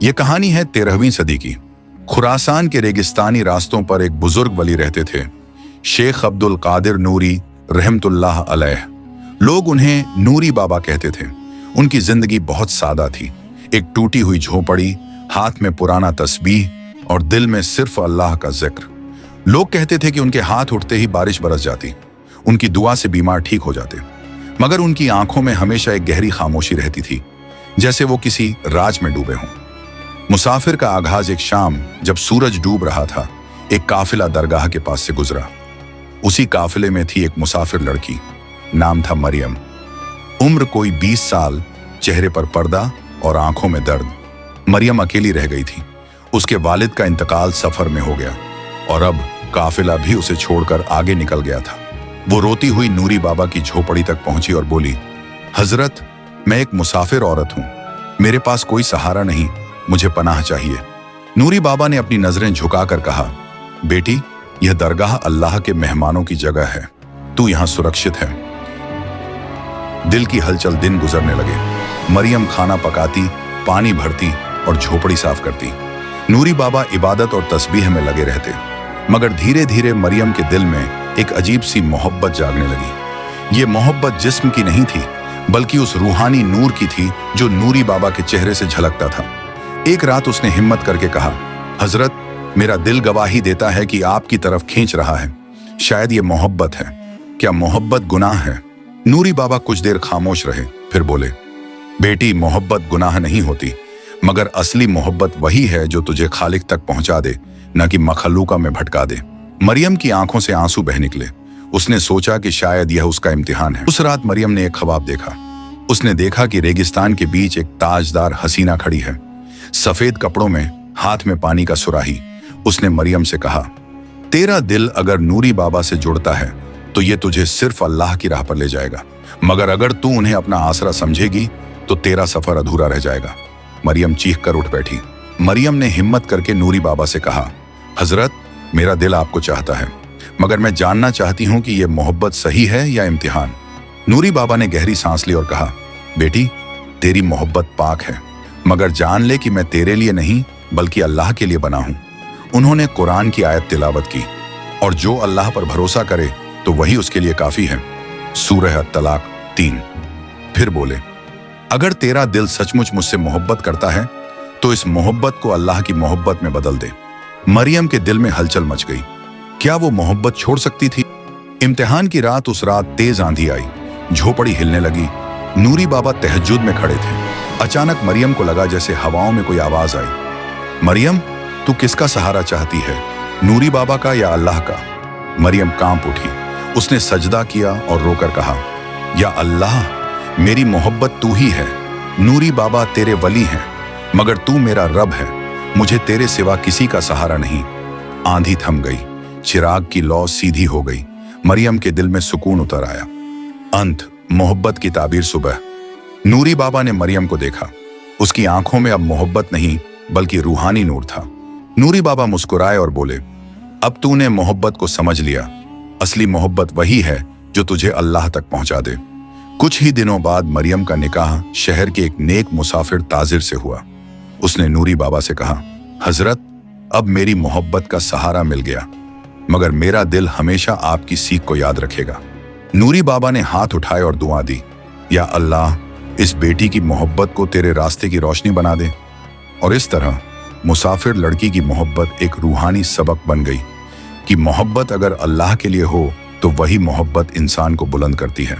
ये कहानी है 13वीं सदी की। खुरासान के रेगिस्तानी रास्तों पर एक बुजुर्ग वली रहते थे, शेख अब्दुल कादिर नूरी रहमतुल्लाह अलैह। लोग उन्हें नूरी बाबा कहते थे। उनकी जिंदगी बहुत सादा थी। एक टूटी हुई झोपड़ी, हाथ में पुराना तस्बीह और दिल में सिर्फ अल्लाह का जिक्र। लोग कहते थे कि उनके हाथ उठते ही बारिश बरस जाती, उनकी दुआ से बीमार ठीक हो जाते। मगर उनकी आंखों में हमेशा एक गहरी खामोशी रहती थी, जैसे वो किसी राज में डूबे हों। मुसाफिर का आगाज एक शाम जब सूरज डूब रहा था, एक काफिला दरगाह के पास से गुजरा। उसी काफिले में थी एक मुसाफिर लड़की, नाम था मरियम। उम्र कोई 20 साल, चेहरे पर पर्दा और आंखों में दर्द। मरियम अकेली रह गई थी। उसके वालिद का इंतकाल सफर में हो गया और अब काफिला भी उसे छोड़कर आगे निकल गया था। वो रोती हुई नूरी बाबा की झोपड़ी तक पहुंची और बोली, हजरत, मैं एक मुसाफिर औरत हूं, मेरे पास कोई सहारा नहीं, मुझे पनाह चाहिए। नूरी बाबा ने अपनी नजरें झुकाकर कहा, बेटी, यह दरगाह अल्लाह के मेहमानों की जगह है, तू यहां सुरक्षित है। दिल की हलचल दिन गुजरने लगे। मरियम खाना पकाती, पानी भरती और झोपड़ी साफ करती। नूरी बाबा इबादत और तस्बीह में लगे रहते। मगर धीरे धीरे मरियम के दिल में एक अजीब सी मोहब्बत जागने लगी। ये मोहब्बत जिस्म की नहीं थी, बल्कि उस रूहानी नूर की थी जो नूरी बाबा के चेहरे से झलकता था। एक रात उसने हिम्मत करके कहा, हजरत, मेरा दिल गवाही देता है कि आपकी तरफ खींच रहा है। शायद ये मोहब्बत है। क्या मोहब्बत गुनाह है? नूरी बाबा कुछ देर खामोश रहे, फिर बोले, बेटी, मोहब्बत गुनाह नहीं होती, मगर असली मोहब्बत वही है जो तुझे खालिक तक पहुंचा दे, न कि मखलूका में भटका दे। मरियम की आंखों से आंसू बह निकले। उसने सोचा कि शायद यह उसका इम्तिहान है। उस रात मरियम ने एक ख्वाब देखा। उसने देखा कि रेगिस्तान के बीच एक ताजदार हसीना खड़ी है, सफेद कपड़ों में, हाथ में पानी का सुराही। उसने मरियम से कहा, तेरा दिल अगर नूरी बाबा से जुड़ता है तो ये तुझे सिर्फ अल्लाह की राह पर ले जाएगा, मगर अगर तू उन्हें अपना आसरा समझेगी तो तेरा सफर अधूरा रह जाएगा। मरियम चीख कर उठ बैठी। मरियम ने हिम्मत करके नूरी बाबा से कहा, हजरत, मेरा दिल आपको चाहता है, मगर मैं जानना चाहती हूं कि यह मोहब्बत सही है या इम्तिहान। नूरी बाबा ने गहरी सांस ली और कहा, बेटी, तेरी मोहब्बत पाक है, मगर जान ले कि मैं तेरे लिए नहीं बल्कि अल्लाह के लिए बना हूं। उन्होंने कुरान की आयत तिलावत की, और जो अल्लाह पर भरोसा करे तो वही उसके लिए काफी है। सूरह अत-तलाक 3। फिर बोले, अगर तेरा दिल सचमुच मुझसे मोहब्बत करता है तो इस मोहब्बत को अल्लाह की मोहब्बत में बदल दे। मरियम के दिल में हलचल मच गई। क्या वो मोहब्बत छोड़ सकती थी? इम्तिहान की रात, उस रात तेज आंधी आई, झोपड़ी हिलने लगी। नूरी बाबा तहज्जुद में खड़े थे। अचानक मरियम को लगा जैसे हवाओं में कोई आवाज आई, मरियम, तू किसका सहारा चाहती है, नूरी बाबा का या अल्लाह का? मरियम कांप उठी। उसने सजदा किया और रोकर कहा, या अल्लाह, मेरी मोहब्बत तू ही है। नूरी बाबा तेरे वली हैं, मगर तू मेरा रब है। मुझे तेरे सिवा किसी का सहारा नहीं। आंधी थम गई, चिराग की लौ सीधी हो गई। मरियम के दिल में सुकून उतर आया। अंत मोहब्बत की ताबीर सुबह। नूरी बाबा ने मरियम को देखा। उसकी आंखों में अब मोहब्बत नहीं बल्कि रूहानी नूर था। नूरी बाबा मुस्कुराए और बोले, अब तूने मोहब्बत को समझ लिया। असली मोहब्बत वही है जो तुझे अल्लाह तक पहुंचा दे। कुछ ही दिनों बाद मरियम का निकाह शहर के एक नेक मुसाफिर ताजिर से हुआ। उसने नूरी बाबा से कहा, हजरत, अब मेरी मोहब्बत का सहारा मिल गया, मगर मेरा दिल हमेशा आपकी सीख को याद रखेगा। नूरी बाबा ने हाथ उठाए और दुआ दी, या अल्लाह, इस बेटी की मोहब्बत को तेरे रास्ते की रोशनी बना दे। और इस तरह मुसाफिर लड़की की मोहब्बत एक रूहानी सबक बन गई कि मोहब्बत अगर अल्लाह के लिए हो तो वही मोहब्बत इंसान को बुलंद करती है।